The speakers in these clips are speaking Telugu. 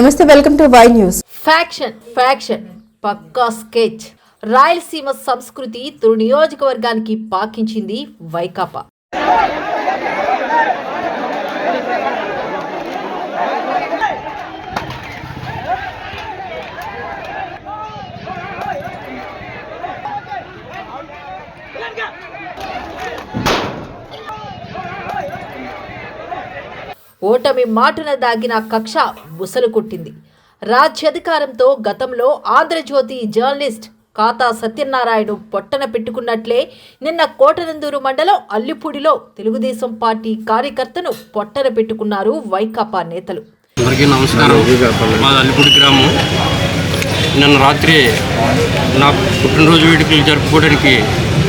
నమస్తే, welcome to Y News. Faction పక్కా స్కెచ్. రాయలసీమ సంస్కృతి తురు నియోజకవర్గానికి పాకించింది వైకాపా. ఓటమి మాటున దాగిన కక్ష బుసలు కొట్టింది. రాజ్యాధికారంతో గతంలో ఆంధ్రజ్యోతి జర్నలిస్ట్ కాతా సత్యనారాయణ పొట్టన పెట్టుకున్నట్లే నిన్న కోటనందూరు మండలం అల్లిపూడిలో తెలుగుదేశం పార్టీ కార్యకర్తను పొట్టన పెట్టుకున్నారు వైకాపా నేతలు. అందరికీ నమస్కారం. మాది అల్లిపూడి గ్రామం. నిన్న రాత్రి నా పుట్టినరోజు వేడుకలు జరుపుకోవడానికి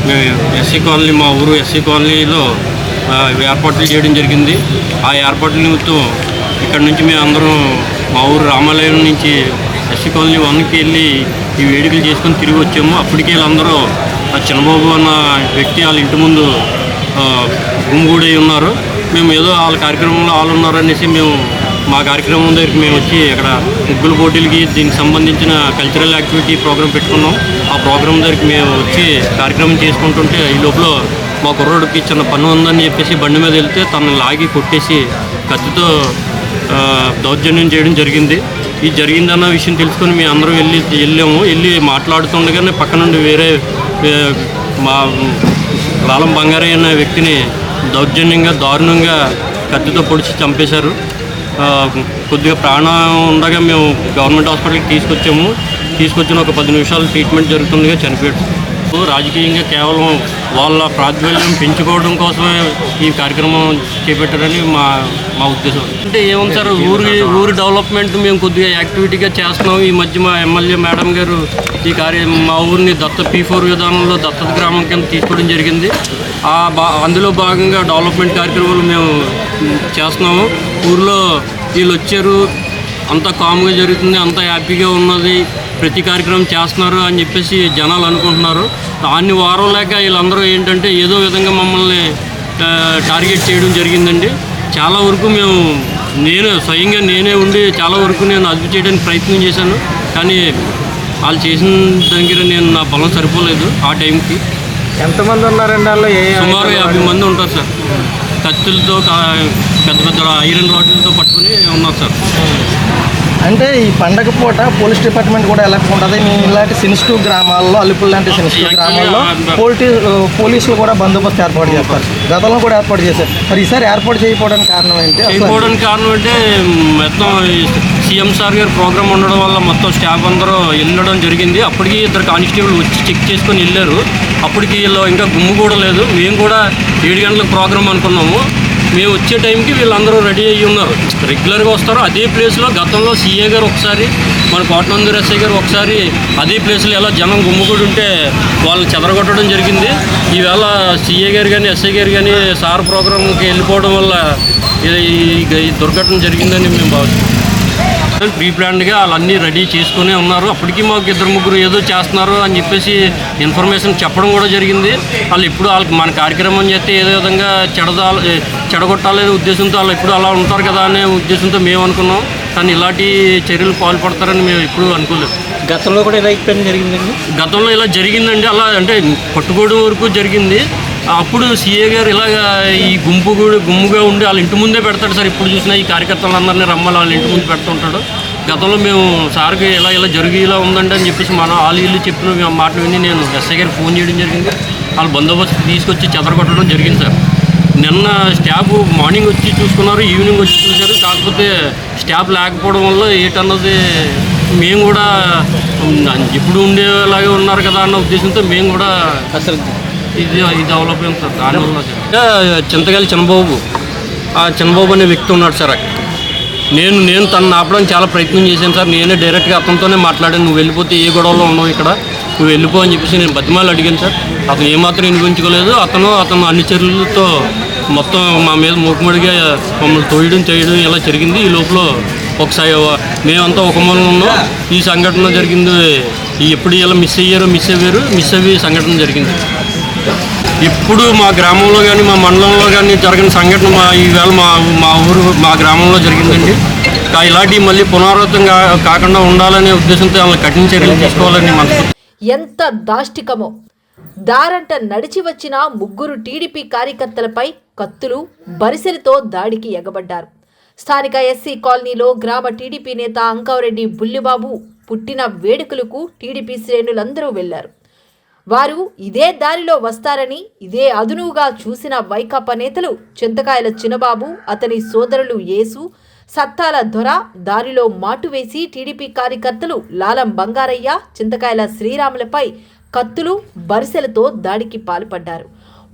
మేము ఎస్సీ కాలనీ, మా ఊరు ఎస్సీ కాలనీలో ఏర్పాట్లు చేయడం జరిగింది. ఆ ఏర్పాట్ల నిమిత్తం ఇక్కడ నుంచి మేము అందరం మా ఊరు రామాలయం నుంచి ఎస్సీ కాలనీ 1కి వెళ్ళి ఈ వేడుకలు చేసుకొని తిరిగి వచ్చాము. అప్పటికే వీళ్ళందరూ ఆ చిన్నబాబు అన్న వ్యక్తి వాళ్ళ ఇంటి ముందు గుమిగూడై ఉన్నారు. మేము ఏదో వాళ్ళ కార్యక్రమంలో వాళ్ళు ఉన్నారనేసి మేము మా కార్యక్రమం దగ్గరికి మేము వచ్చి అక్కడ ముగ్గుల పోటీలకి దీనికి సంబంధించిన కల్చరల్ యాక్టివిటీ ప్రోగ్రాం పెట్టుకున్నాం. ఆ ప్రోగ్రాం దగ్గరికి మేము వచ్చి కార్యక్రమం చేసుకుంటుంటే ఈ లోపల మా కుర్రోడికి చిన్న పన్ను ఉందని చెప్పేసి బండి మీద వెళ్తే తనను లాగి కొట్టేసి కత్తితో దౌర్జన్యం చేయడం జరిగింది. ఈ జరిగిందన్న విషయం తెలుసుకొని మేము అందరం వెళ్ళి మాట్లాడుతుండగానే పక్క నుండి వేరే మా లాలం బంగారయ్య అనే వ్యక్తిని దౌర్జన్యంగా దారుణంగా కత్తితో పొడిచి చంపేశారు. కొద్దిగా ప్రాణం ఉండగా మేము గవర్నమెంట్ హాస్పిటల్కి తీసుకొచ్చిన ఒక 10 నిమిషాలు ట్రీట్మెంట్ జరుగుతుండగా చనిపోయాడు. రాజకీయంగా కేవలం వాళ్ళ ప్రాతినిధ్యం పెంచుకోవడం కోసమే ఈ కార్యక్రమం చేపట్టారని మా ఉద్దేశం. అంటే ఏముంది సార్, ఊరి డెవలప్మెంట్ మేము కొద్దిగా యాక్టివిటీగా చేస్తున్నాం. ఈ మధ్య మా ఎమ్మెల్యే మేడం గారు మా ఊరిని P4 విధానంలో దత్తత గ్రామం కింద తీసుకోవడం జరిగింది. అందులో భాగంగా డెవలప్మెంట్ కార్యక్రమాలు మేము చేస్తున్నాము. ఊరిలో వీళ్ళు వచ్చారు, అంతా కామ్గా జరుగుతుంది, అంతా హ్యాపీగా ఉన్నది, ప్రతి కార్యక్రమం చేస్తున్నారు అని చెప్పేసి జనాలు అనుకుంటున్నారు. దాన్ని వారం లేక వీళ్ళందరూ ఏంటంటే ఏదో విధంగా మమ్మల్ని టార్గెట్ చేయడం జరిగిందండి. చాలా వరకు స్వయంగా నేనే ఉండి చాలా వరకు నేను అదుపు చేయడానికి ప్రయత్నం చేశాను. కానీ వాళ్ళు చేసిన దగ్గర నా బలం సరిపోలేదు. ఆ టైంకి ఎంతమంది ఉన్నారండి? వాళ్ళు సుమారు 50 మంది ఉంటారు సార్. కత్తులతో పెద్ద ఐరన్ రాడ్లతో పట్టుకుని ఉన్నారు సార్. అంటే ఈ పండగ పూట పోలీస్ డిపార్ట్మెంట్ కూడా ఎలా ఉంటుంది? మేము ఇలాంటి సెన్సిటివ్ గ్రామాల్లో, అల్లిపూడి లాంటి సెన్సిటివ్ గ్రామాల్లో పోలీసులు కూడా బందోబస్తు ఏర్పాటు చేస్తారు. గతంలో కూడా ఏర్పాటు చేశారు. మరి ఈసారి ఏర్పాటు చేయకపోవడానికి కారణం ఏంటి? మొత్తం సీఎం సార్ గారు ప్రోగ్రామ్ ఉండడం వల్ల మొత్తం స్టాఫ్ అందరూ వెళ్ళడం జరిగింది. అప్పటికి 2 కానిస్టేబుల్ వచ్చి చెక్ చేసుకొని వెళ్ళారు. అప్పటికి వీళ్ళు ఇంకా గుమ్ము కూడా లేదు. మేము కూడా 7 గంటలకు ప్రోగ్రామ్ అనుకున్నాము. మేము వచ్చే టైంకి వీళ్ళందరూ రెడీ అయ్యి ఉన్నారు. రెగ్యులర్గా వస్తారు. అదే ప్లేస్లో గతంలో సీఏ గారు ఒకసారి, మన కోటనందూరు ఎస్ఐ గారు ఒకసారి అదే ప్లేస్లో ఎలా జనం గుమ్ముగూడి ఉంటే వాళ్ళు చెదరగొట్టడం జరిగింది. ఈవేళ సీఏ గారు కానీ ఎస్ఐ గారు కానీ సార్ ప్రోగ్రాంకి వెళ్ళిపోవడం వల్ల ఈ దుర్ఘటన జరిగిందని మేము భావిస్తున్నాం. ప్రీ ప్లాన్డ్గా వాళ్ళన్నీ రెడీ చేసుకునే ఉన్నారు. అప్పటికి మాకు 2-3 ఏదో చేస్తున్నారు అని చెప్పేసి ఇన్ఫర్మేషన్ చెప్పడం కూడా జరిగింది. వాళ్ళకి మన కార్యక్రమం చేస్తే ఏదో విధంగా చెడగొట్టాలనే ఉద్దేశంతో వాళ్ళు ఎప్పుడు అలా ఉంటారు కదా అనే ఉద్దేశంతో మేము అనుకున్నాం. కానీ ఇలాంటి చర్యలు పాల్పడతారని మేము ఎప్పుడూ అనుకోలేదు. గతంలో కూడా ఇలా జరిగిందండి. గతంలో ఇలా జరిగిందండి. అలా అంటే పట్టుకోవడం వరకు జరిగింది. అప్పుడు సీఏ గారు ఇలాగా ఈ గుమ్ముగా ఉండి వాళ్ళ ఇంటి ముందే పెడతాడు సార్. ఇప్పుడు చూసినా ఈ కార్యకర్తలందరినీ రమ్మని వాళ్ళ ఇంటి ముందు పెడుతుంటాడు. గతంలో మేము సార్కి ఇలా జరిగి ఇలా ఉందండి అని చెప్పేసి వాళ్ళు చెప్పిన మాటలు విని నేను ఎస్ఐ గారికి ఫోన్ చేయడం జరిగింది. వాళ్ళు బందోబస్తు తీసుకొచ్చి చెదరగొట్టడం జరిగింది సార్. నిన్న స్టాఫ్ మార్నింగ్ వచ్చి చూసుకున్నారు, ఈవినింగ్ వచ్చి చూశారు. కాకపోతే స్టాఫ్ లేకపోవడం వల్ల ఏటన్నది మేము కూడా ఇప్పుడు ఉండేలాగే ఉన్నారు కదా అన్న ఉద్దేశంతో మేము కూడా అసలు ఇది డెవలప్ అయింది సార్. దానివల్ల చింతగాలి చిన్నబాబు, ఆ చిన్నబాబు అనే వ్యక్తి ఉన్నాడు సార్. నేను తను ఆపడానికి చాలా ప్రయత్నం చేశాను సార్. నేనే డైరెక్ట్గా అతనితోనే మాట్లాడాను. నువ్వు వెళ్ళిపోతే ఏ గొడవలో ఉన్నావు ఇక్కడ, నువ్వు వెళ్ళిపో అని చెప్పేసి నేను బతిమాలు అడిగాను సార్. అతను ఏమాత్రం వినిపించుకోలేదు. అతను అన్ని చర్యలతో మొత్తం మా మీద మూకుమ్మడిగా మమ్మల్ని చేయడం ఇలా జరిగింది. ఈ లోపల ఒకసారి మేమంతా ఒక మూలం ఉన్నాం. ఈ సంఘటన జరిగింది. ఎప్పుడు ఇలా మిస్ అయ్యి సంఘటన జరిగింది. ఇప్పుడు మా గ్రామంలో కానీ మా మండలంలో కానీ జరిగిన సంఘటన ఈవేళ మా గ్రామంలో జరిగిందండి. ఇలాంటివి మళ్ళీ పునరావృతం కాకుండా ఉండాలనే ఉద్దేశంతో వాళ్ళని కఠిన చర్యలు తీసుకోవాలని మనసు. ఎంత దాష్టికమో! దారంట నడిచి వచ్చిన ముగ్గురు టీడీపీ కార్యకర్తలపై కత్తులు, బరిసెలతో దాడికి ఎగబడ్డారు. స్థానిక ఎస్సీ కాలనీలో గ్రామ టీడీపీ నేత అంకారెడ్డి బుల్లిబాబు పుట్టిన వేడుకలకు టీడీపీ శ్రేణులందరూ వెళ్లారు. వారు ఇదే దారిలో వస్తారని ఇదే అదునుగా చూసిన వైకాపా నేతలు చింతకాయల చిన్నబాబు, అతని సోదరులు యేసు, సత్తాల దొర దారిలో మాటు వేసి టీడీపీ కార్యకర్తలు లాలం బంగారయ్య, చింతకాయల శ్రీరాములపై కత్తులు, బరిసెలతో దాడికి పాల్పడ్డారు.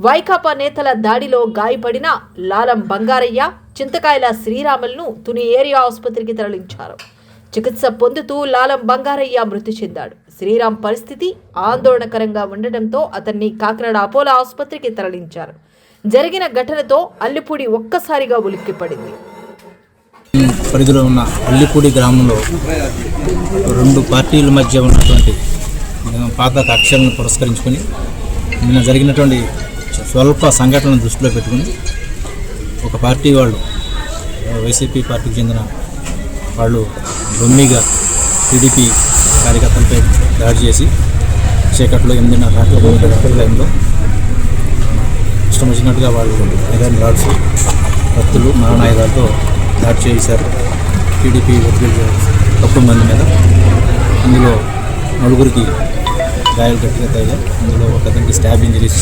వైకాపా నేతల దాడిలో గాయపడిన లాలం బంగారయ్య, చింతకాయల శ్రీరాములను తుని ఏరియా ఆసుపత్రికి తరలించారు. చికిత్స పొందుతూ లాలం బంగారయ్య మృతి చెందాడు. శ్రీరామ్ పరిస్థితి ఆందోళనకరంగా ఉండటంతో అతన్ని కాకినాడ అపోలో ఆసుపత్రికి తరలించారు. జరిగిన ఘటనతో అల్లిపూడి ఒక్కసారిగా ఉలిక్కిపడింది. పరిధిలో ఉన్న అల్లిపూడి గ్రామంలో రెండు పార్టీల మధ్య ఉన్నటువంటి పాత కక్షలను పురస్కరించుకొని నిన్న జరిగినటువంటి స్వల్ప సంఘటనను దృష్టిలో పెట్టుకుని ఒక పార్టీ వాళ్ళు, వైసీపీ పార్టీకి చెందిన వాళ్ళు దొమ్మిగా టీడీపీ కార్యకర్తలపై దాడి చేసి చీకట్లో 8:30 రాత్రి టైంలో ఇష్టం వచ్చినట్టుగా వాళ్ళు ఐరన్ రాడ్స్, కత్తులు, మారణాయుధాలతో దాడి చేశారు టీడీపీ తక్కువ మంది మీద. అందులో నలుగురికి గాయాలు గట్టిగా తగిలాయి. అందులో ఒకరికి స్టాబ్ ఇంజరీస్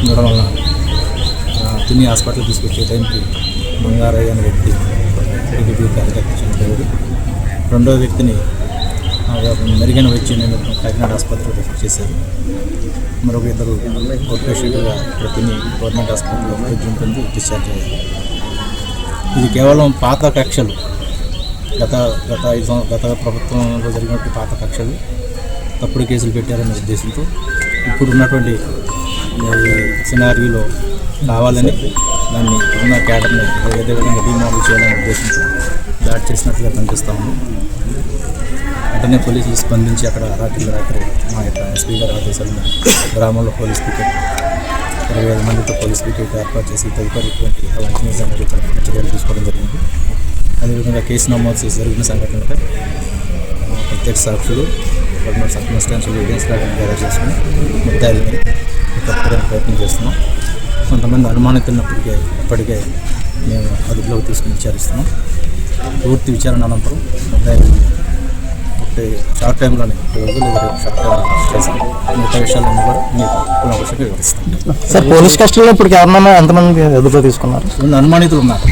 ఉండడం వలన తుని హాస్పిటల్ తీసుకొచ్చే టైంకి బంగారయ్య అనే వ్యక్తి టీడీపీ కార్యకర్త చనిపోయాడు. రెండో వ్యక్తిని మెరుగైన వైద్యం నిమిత్తం కాకినాడ ఆసుపత్రికి రిఫర్ చేశారు. మరొక ఇద్దరు అవుట్ పేషెంట్గా తుని గవర్నమెంట్ హాస్పిటల్లో వైద్యం పొంది డిశ్చార్జ్ అయ్యారు. ఇది కేవలం పాత కక్షలు, గత ప్రభుత్వంలో జరిగినట్టు పాత కక్షలు, తప్పుడు కేసులు పెట్టారనే ఉద్దేశంతో ఇప్పుడు ఉన్నటువంటి సినారీలో కావాలని దాన్ని ఉన్న క్యాడర్ని ఏదే విధంగా డిమాండ్ చేయాలనే ఉద్దేశంతో దాడి చేసినట్టుగా కనిపిస్తూ ఉంది. వెంటనే పోలీసులు స్పందించి అక్కడ రాత్రి మా యొక్క ఎస్పీ గారి ఆదేశాలను గ్రామంలో పోలీస్ పికెట్ 20,000 మందితో పోలీస్ పికెట్ ఏర్పాటు చేసి తదుపరిటువంటి వాంఛనీయ సంఘటనలపై చర్యలు తీసుకోవడం జరిగింది. అదేవిధంగా కేసు నమోదు చేసి జరిగిన సంఘటనలపై ప్రత్యక్ష సాక్షులు, సర్కమ్స్టాన్షియల్ ఎవిడెన్స్ గ్యాదర్ చేసుకుని ముద్దాయిల్ని తప్పుకోవడానికి ప్రయత్నం చేస్తున్నాం. కొంతమంది అనుమానితున్నప్పటికే ఇప్పటికే మేము అదుపులోకి తీసుకుని విచారిస్తున్నాం. పూర్తి విచారణ అనంతరం ముద్దాయిల్ని ఒకటి షార్ట్ టైంలోనే షార్ట్ టైంలో చేసి మిగతా విషయాలన్నీ కూడా మీకు కులంగా వివరిస్తాం. సార్, పోలీస్ కస్టడీలో ఇప్పటికి ఎవరన్నా ఎంతమంది అదుపులో తీసుకున్నారు? అనుమానితులు ఉన్నారు.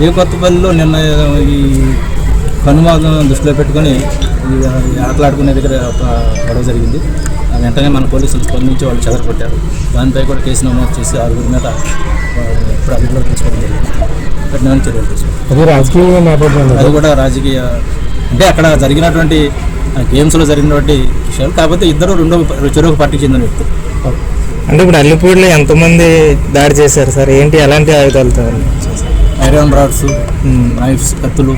ఏ కొత్తపల్లిలో నిన్న ఈ కనుమాదం దృష్టిలో పెట్టుకొని ఆటలాడుకునే దగ్గర ఒక గొడవ జరిగింది. వెంటనే మన పోలీసులు స్పందించి వాళ్ళు చెదరగొట్టారు. దానిపై కూడా కేసు నమోదు చేసి 6 మీద ఇప్పుడు అదుపులో తీసుకోవడం జరిగింది. కఠినమైన చర్యలు తీసుకుంటాం. అది కూడా రాజకీయ అంటే అక్కడ జరిగినటువంటి గేమ్స్లో జరిగినటువంటి విషయాలు. కాకపోతే ఇద్దరు చెరొక పార్టీకి చెందిన వ్యక్తులు. అంటే ఇప్పుడు అల్లిపూడిలో ఎంతమంది దాడి చేశారు సార్? ఏంటి, ఎలాంటి ఆయుధాలతో? ఐరన్ రాడ్స్, నైఫ్స్, కత్తులు,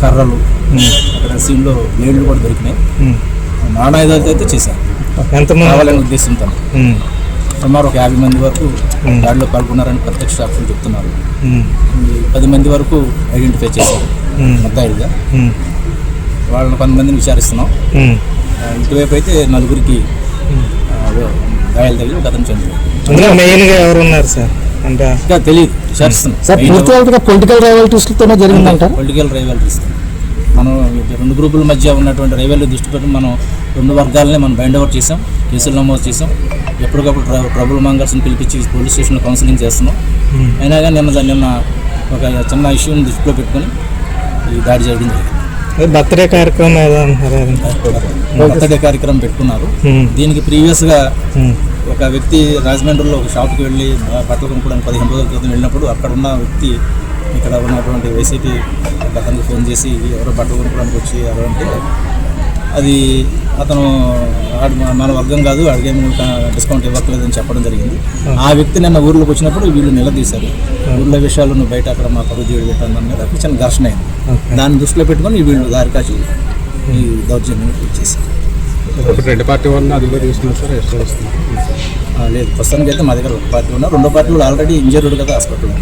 కర్రలు, అక్కడ సీన్లో బ్లేడ్లు కూడా దొరికినాయి. నాణాయుధాలతో అయితే చేశారు. ఎంతమంది కావాలనే ఉద్దేశంతో సుమారు ఒక 50 మంది వరకు దాడిలో పాల్గొన్నారని ప్రత్యక్ష సాక్షులు చెప్తున్నారు. 10 మంది వరకు ఐడెంటిఫై చేశారు ముద్దాయిలుగా. వాళ్ళని కొంతమందిని విచారిస్తున్నాం. ఇటువైపు అయితే 4గురికి గాయాలు తగిలి ఒక అతను చనిపోయారు. మెయిన్గా ఎవరు ఉన్నారు సార్? అంటే ఇంకా తెలియదు, విచారిస్తున్నాం. పొలిటికల్ రైవాలిటీస్తోనే జరిగిందంట. పొలిటికల్ రైవాలిటీస్ మనం 2 గ్రూపుల మధ్య ఉన్నటువంటి రైవాలిటీ దృష్టి పెట్టి మనం 2 వర్గాలని మనం బైండ్ అవుట్ చేసాం, కేసులు నమోదు చేసాం. ఎప్పటికప్పుడు ట్రబుల్ మాంగర్స్ని పిలిపించి పోలీస్ స్టేషన్లో కౌన్సిలింగ్ చేస్తున్నాం. అయినా కానీ నిన్న ఒక చిన్న ఇష్యూని దృష్టిలో పెట్టుకొని ఈ దాడి జరిగింది. బర్త్డే కార్యక్రమం బర్త్డే కార్యక్రమం పెట్టుకున్నారు. దీనికి ప్రీవియస్గా ఒక వ్యక్తి రాజమండ్రిలో ఒక షాప్కి వెళ్ళి బట్టలు కొనుక్కోవడానికి 15 రోజుల క్రితం వెళ్ళినప్పుడు అక్కడ ఉన్న వ్యక్తి ఇక్కడ ఉన్నటువంటి వైసీపీ అతనికి ఫోన్ చేసి ఎవరో బట్టలు కొనుక్కోవడానికి వచ్చి అంటే అది అతను మన వర్గం కాదు, అడిగేమి డిస్కౌంట్ ఇవ్వట్లేదని చెప్పడం జరిగింది. ఆ వ్యక్తి నిన్న ఊర్లోకి వచ్చినప్పుడు వీళ్ళు నిలదీశారు. ఊళ్ళో విషయాలు నువ్వు బయట అక్కడ మా పరువు తీయడం పెట్టాను మీద చిన్న ఘర్షణ అయింది. దాన్ని దృష్టిలో పెట్టుకొని వీళ్ళు దారి కాచి ఈ దౌర్జన్యం చేశారు. రెడ్ పార్టీ వాళ్ళని అదుపులో తీసుకున్నారు సార్. లేదు, ప్రస్తుతానికి అయితే మా దగ్గర ఒక పార్టీ ఉన్నారు. రెండో పార్టీ కూడా ఆల్రెడీ ఇంజర్డ్ కదా హాస్పిటల్లో.